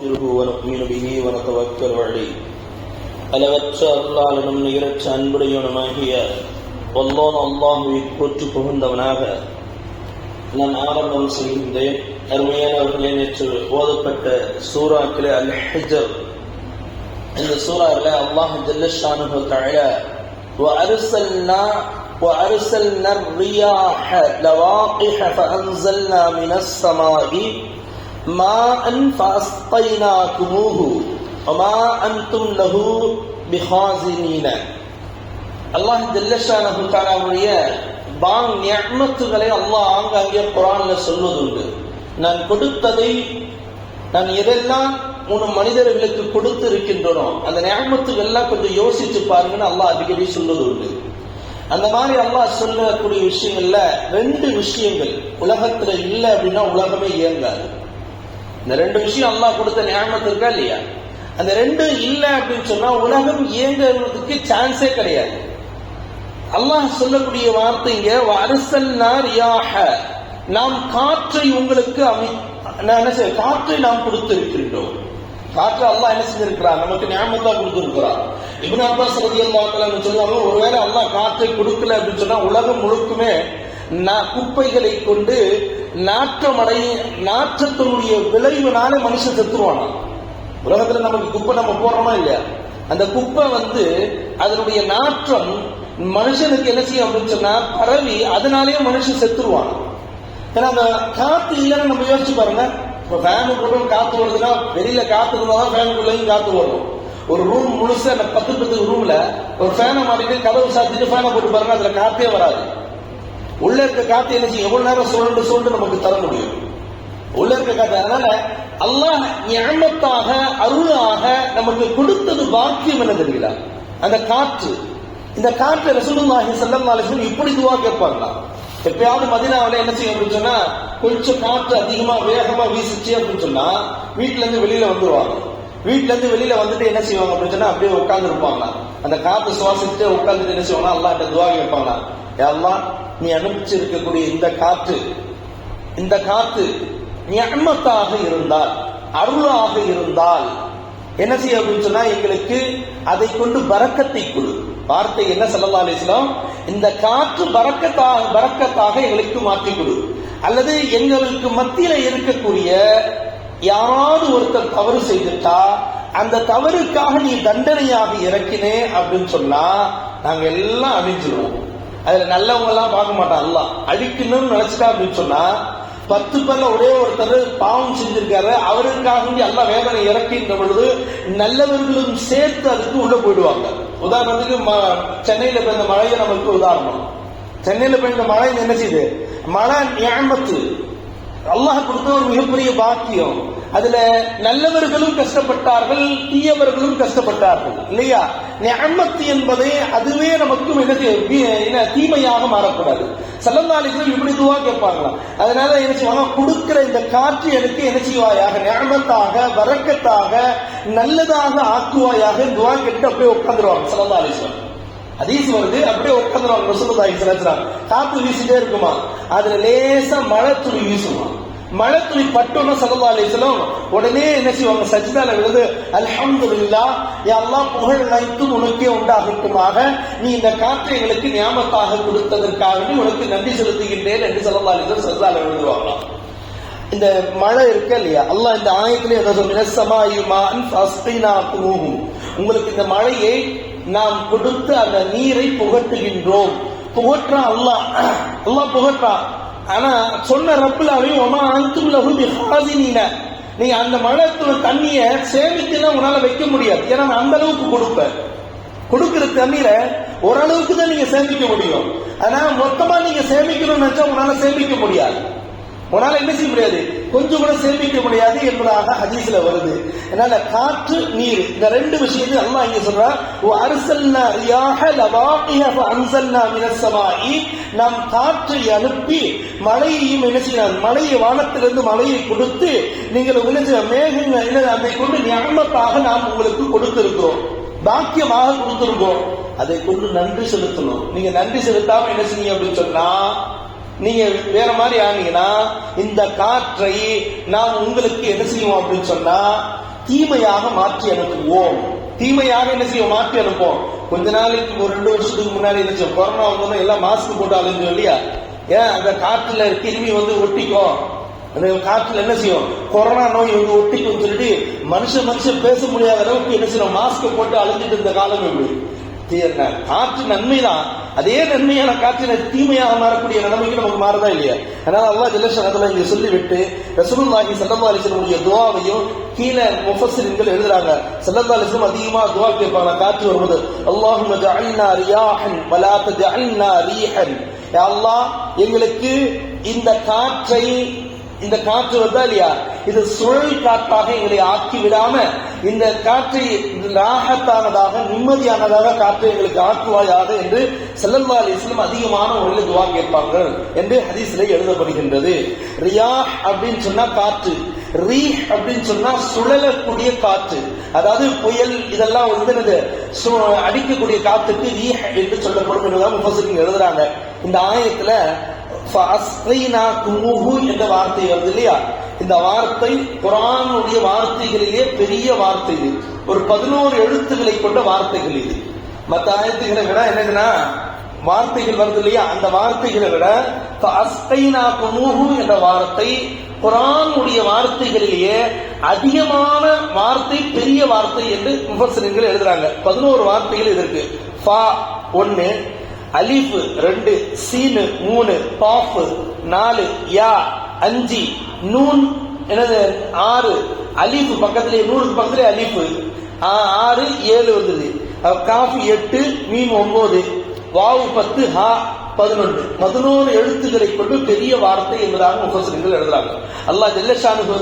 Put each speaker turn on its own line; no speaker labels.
ونؤمن به ونتوكل عليه அளவற்ற அருளாளனும் நிகரற்ற அன்புடையவனுமாகிய அல்லாஹ்வை போற்றி புகழ்ந்தவனாக நான் ஆரம்பம் செய்கின்றேன். அருமையானவர்களே, நேற்று ஓதப்பட்ட சூறாக்களே அல் ஹிஜர், இந்த சூறாவில் அல்லாஹ் ஜல்ல ஷானுஹு தஆலா وأرسلنا الرياح لواقح فأنزلنا من السماء ماء فأسقيناكموه وما أنتم له بخازنين. அல்லாஹ் ஜல்ல ஷானுஹு தஆலாவுடைய நிஅமத்துகளை அல்லாஹ் ஆங்காங்கே குர்ஆன்ல சொல்வதுண்டு. நான் கொடுத்ததை, நான் எதெல்லாம் மனிதர்களுக்கு கொடுத்து இருக்கின்றனோ அந்த நிஅமத்துகள் எல்லாம் கொஞ்சம் யோசிச்சு பாருங்கன்னு அல்லாஹ் அடிக்கடி சொல்வது உண்டு. அந்த மாதிரி அல்லாஹ் சொல்லக்கூடிய விஷயங்கள்ல ரெண்டு விஷயங்கள் உலகத்துல இல்லை அப்படின்னா உலகமே இயங்காது. இந்த ரெண்டு விஷயம் அல்லாஹ் கொடுத்த நியாமத்து இருக்கா இல்லையா, அந்த ரெண்டு இல்லை அப்படின்னு சொன்னா உலகம் இயங்குறதுக்கு சான்ஸே கிடையாது. அல்லாஹ் சொல்லக்கூடிய வார்த்தைங்க அரசல்னா ரியாஹ, நாம் காற்றை உங்களுக்கு காற்றை நாம் கொடுத்திருக்கின்றோம். காற்று அல்லாஹ் என்ன செஞ்சிருக்கிறார், நமக்கு நியாமத்தா கொடுத்திருக்கிறார். இப்னு அப்பாஸ் ரலியல்லாஹு தஆலா சொல்லுவாங்க, ஒருவேளை அல்லாஹ் காற்றை கொடுக்கல அப்படின்னு சொன்னா உலகம் முழுக்குமே குப்பைகளை கொண்டு நாற்றத்தினுடைய விளைவுனால மனுஷன் செத்துருவானா. உலகத்துல நமக்கு குப்பை நம்ம போடுறோமா இல்லையா, அந்த குப்பை அதனுடைய நாற்றம் மனுஷனுக்கு என்ன செய்யும் அப்படின்னு சொன்னா பரவி அதனாலேயே மனுஷன் செத்துருவான். ஏன்னா அந்த காத்து இல்லைன்னு நம்ம யோசிச்சு பாருங்க. இப்போ ஃபேனுக்குள்ள காத்து வருதுன்னா வெளியில காத்து இருந்தாதான் ஃபேனுக்குள்ளேயும் காத்து வரும். ஒரு ரூம் முழுசா 10 ரூம்ல ஒரு ஃபேனை மாட்டிட்டு கதவு சாத்திட்டு ஃபேனை போட்டு பாருங்க, அதுல காத்தே வராது. உள்ள இருக்க காத்து என்ன செய்யும், எவ்வளவு நேரம் சொல்லிட்டு நமக்கு தர முடியும் உள்ள இருக்க காத்து. அதனால அல்லாஹ் நிஅமத்தாக அருளாக நமக்கு கொடுத்தது பாக்கியம் என்ன தெரியல, அந்த காற்று. இந்த காற்றை ரசூலுல்லாஹி ஸல்லல்லாஹு அலைஹி வஸல்லம் இப்படி துஆ கேட்பாங்க. எப்பயாவது மதீனாவுல என்ன செய்யும் அப்படின்னு சொன்னா கொஞ்சம் காற்று அதிகமா வேகமா வீசிச்சு அப்படின்னு சொன்னா வீட்டுல இருந்து வெளியில வந்துருவாங்க. வீட்டுல இருந்து வெளியில வந்துட்டு என்ன செய்வாங்க அப்படின்னு சொன்னா அப்படியே உட்கார்ந்து இருப்பாங்க. அந்த காற்று சுவாசிச்சுட்டு உட்கார்ந்துட்டு என்ன செய்வாங்க, அல்லாஹ்ட்ட துஆ கேட்பாங்க. யா அல்லாஹ், நீ அனுப்பிச்சு இருக்கக்கூடிய இந்த காற்று நிஅமத்தாக இருந்தால், அருளாக இருந்தால் என்ன செய்ய அப்படின்னு சொன்னா எங்களுக்கு அதை கொண்டு பரக்கத்தை கொடு. வார்த்தை என்ன ஸல்லல்லாஹு அலைஹி வஸல்லம், இந்த காற்று பரக்கத்தாக எங்களுக்கு மாற்றி கொடு. அல்லது எங்களுக்கு மத்தியில இருக்கக்கூடிய யாராவது ஒருத்தர் தவறு செய்துட்டா அந்த தவறுக்காக நீ தண்டனையாக இறக்கினே அப்படின்னு சொன்னா நாங்க எல்லாம் அழிஞ்சிருவோம். அதுல நல்லவங்க எல்லாம் பார்க்க மாட்டோம். அல்லாஹ் அழிக்கணும்னு நினைச்சிட்டா அப்படின்னு சொன்னா 10 பேர்ல ஒரே ஒருத்தர் பாவம் செஞ்சிருக்காரு, அவருக்காக அல்லாஹ் வேதனை இறக்கின்ற பொழுது நல்லவர்களும் சேர்த்து அதுக்கு உள்ள போயிடுவாங்க. உதாரணத்துக்கு சென்னையில பெய்த மழையை நமக்கு உதாரணம். சென்னையில பெய்த மழை என்ன செய்யுது, மழை நிஅமத்து, அல்லாஹ் கொடுத்த ஒரு மிகப்பெரிய பாக்கியம். அதுல நல்லவர்களும் கஷ்டப்பட்டார்கள், தீயவர்களும் கஷ்டப்பட்டார்கள் இல்லையா. நிஅமத்து என்பதை அதுவே நமக்கு என்ன தீமையாக மாறக்கூடாது. ஸல்லல்லாஹு அலைஹி வஸல்லம் இப்படி துஆ கேட்பாங்களாம். அதனால என்ன செய்வாங்க, கொடுக்கிற இந்த காற்று எனக்கு என்ன செய்வாயாக, நிஅமத்தாக பரக்கத்தாக நல்லதாக ஆக்குவாயாக துஆ கேட்டு அப்படியே உட்கார்ந்துருவாங்க. ஸல்லல்லாஹு அலைஹி வஸல்லம் ஹதீஸ் வருது, அப்படியே உட்கார்ந்துருவாங்க. ரசூலுல்லாஹி ஸல்லல்லாஹு அலைஹி வஸல்லம் காத்து வீசிட்டே இருக்குமா, அதுல லேசா மழை துளி வீசுமா. மழை துளி பட்டோன்னு ஸல்லல்லாஹு அலைஹி வஸல்லம் உடனே என்ன செய்வாங்க, சஜ்தால விழுந்து அல்ஹம்துலில்லாஹ், யா அல்லாஹ் புகழ் அனைத்தும் உனக்கே உண்டாகட்டுமாக, நீ இந்த காற்றை எங்களுக்கு நியாமத்தாக கொடுத்ததற்காக உனக்கு நன்றி செலுத்துகின்றேன் என்று ஸல்லல்லாஹு அலைஹி வஸல்லம் சஜ்தால விழுந்துவாங்களாம். இந்த மழை இருக்கு இல்லையா, அல்லாஹ் இந்த ஆயத்திலே என்ன சொல்றான், உங்களுக்கு இந்த மழையை நாம் கொடுத்து அந்த நீரை புகட்டுகின்றோம். புகற்றான் அல்லாஹ் புகற்றான். ஆனா சொன்ன ரப்புலாவையும் ஒமா அன்தும் லஹு பிஹாஸினீன, நீங்க அந்த மழை தண்ணிய சேமிக்கலாம் உன்னால வைக்க முடியாது. ஏன்னா அந்த அளவுக்கு கொடுக்கிற தண்ணீரை ஓரளவுக்கு தான் நீங்க சேமிக்க முடியும். ஆனா மொத்தமா நீங்க சேமிக்கணும்னு நினைச்சா உன்னால சேமிக்க முடியாது. உன்னால என்ன செய்ய முடியாது, கொஞ்சம் கூட சேமிக்க முடியாது என்பதாக ஹதீஸ்ல வருது. அதனால காற்று நீர் இந்த ரெண்டு விஷயத்தையும் அல்லாஹ் இங்க சொல்றார். அரசல்னா ரியாஹ லவாகிஹ ஃபஅன்ஸல்னா மினஸ் ஸமாஇ, நாம் காற்றை அனுப்பி மழையையும் என்ன செய்யலாம், மழையை வானத்திலிருந்து மழையை கொடுத்து நீங்கள் மேகங்கள் அதை கொண்டு நிஅமத்தாக நாம் உங்களுக்கு கொடுத்திருக்கிறோம், பாக்கியமாக கொடுத்திருக்கோம். அதை கொண்டு நன்றி செலுத்தணும். நீங்க நன்றி செலுத்தாம என்ன செய்யுங்க அப்படின்னு சொன்னா நீங்க வேற மாதிரி ஆனீங்கன்னா இந்த காற்றை நாம் உங்களுக்கு என்ன செய்வோம் அப்படின்னு சொன்னா தீமையாக மாற்றி அனுப்புவோம். தீமையாக என்ன செய்வோம்? மாற்றி அனுப்புவோம். கொஞ்ச நாளைக்கு ஒரு 2 வருஷத்துக்கு முன்னாடி என்ன செய்வோம்? கொரோனா வந்தோம்னா எல்லாம் மாஸ்க் போட்டு அலைஞ்சோம் இல்லையா? ஏன் அந்த காற்றுல கிருமி வந்து ஒட்டிக்கும், அந்த காற்றுல என்ன செய்யும்? கொரோனா நோய் வந்து ஒட்டிக்கும் சொல்லிட்டு மனுஷன் பேச முடியாத அளவுக்கு என்ன செய்யணும்? மாஸ்க் போட்டு அலைஞ்சிட்டு இருந்த காலம் எப்படி? காற்று நன்மைதான், அதே நன்மையான காற்றின தீமையாக மாறக்கூடிய நிலைமைக்கு நமக்கு மாறதா இல்லையா? அதனால அல்லாஹ் ஜல்ல ஷஅனுஹு இங்க சொல்லிவிட்டு ரசூலுல்லாஹி ஸல்லல்லாஹு அலைஹி வஸல்லம் துஆவையும் கீழே முஃபஸ்ஸிரீன்கள் எழுதுறாங்க. ஸல்லல்லாஹு அலைஹி வஸல்லம் அதிகமா துஆ கேட்பாங்க காற்று வரும்போது. அல்லாஹும்ம ஜஅல்னா ரியாஹன் வலா தஜஅல்னா ரீஹன். யா அல்லாஹ், எங்களுக்கு இந்த காற்று வருதா இல்லையா, இது சுழல் காற்றாக எங்களை ஆக்கி விடாம இந்த காற்றை ராஹத்தானதாக நிம்மதியானதாக காற்றை எங்களுக்கு ஆக்குவாயாக என்று ஸல்லல்லாஹு அலைஹி வஸல்லம் அதிகமான முறையில் துஆ கேட்பார்கள் என்று ஹதீஸ்ல எழுதப்படுகின்றது. ரியாஹ் அப்படின்னு சொன்னா காற்று, ரீஹ் அப்படின்னு சொன்னா சுழலக்கூடிய காற்று, அதாவது புயல் இதெல்லாம் வந்து அடிக்கக்கூடிய காற்றுக்கு ரீஹ் என்று சொல்லப்படும் என்றுதான் முஃபஸ்ஸிரீன்கள் எழுதுறாங்க. இந்த ஆயத்துல என்ற வார்த்தை வருது இல்லையா? இந்த வார்த்தை குர்ஆனுடைய வார்த்தைகளிலே பெரிய வார்த்தை. இது ஒரு 11 எழுத்துக்களை கொண்ட வார்த்தைகள். இது மற்ற ஆயத்துக்களை விட என்னதுன்னா வார்த்தைகள் வருது இல்லையா, அந்த வார்த்தைகளை விட என்ற வார்த்தை குர்ஆனுடைய வார்த்தைகளிலேயே அதிகமான வார்த்தை, பெரிய வார்த்தை என்று முஃபஸ்ஸிரீன்கள் எழுதுறாங்க. 11 வார்த்தைகள் இதற்கு. ஃபா 1, அலிஃப் 2, சீன் 3, காஃப் 4, யா 5, நூன் என்னது 6, அலிஃப் பக்கத்திலே நூனுக்கு பக்கத்திலே அலிஃப் 6, 7 வந்தது. காஃப் 8, மீம் 9, வாவு 10, ஹா 11. 11 எழுத்துக்களை கொண்டு பெரிய வார்த்தை என்பதாக முஃபஸ்ஸிரீன்கள் எழுதுறாங்க. அல்லாஹ் ஜல்ல ஷானுஹு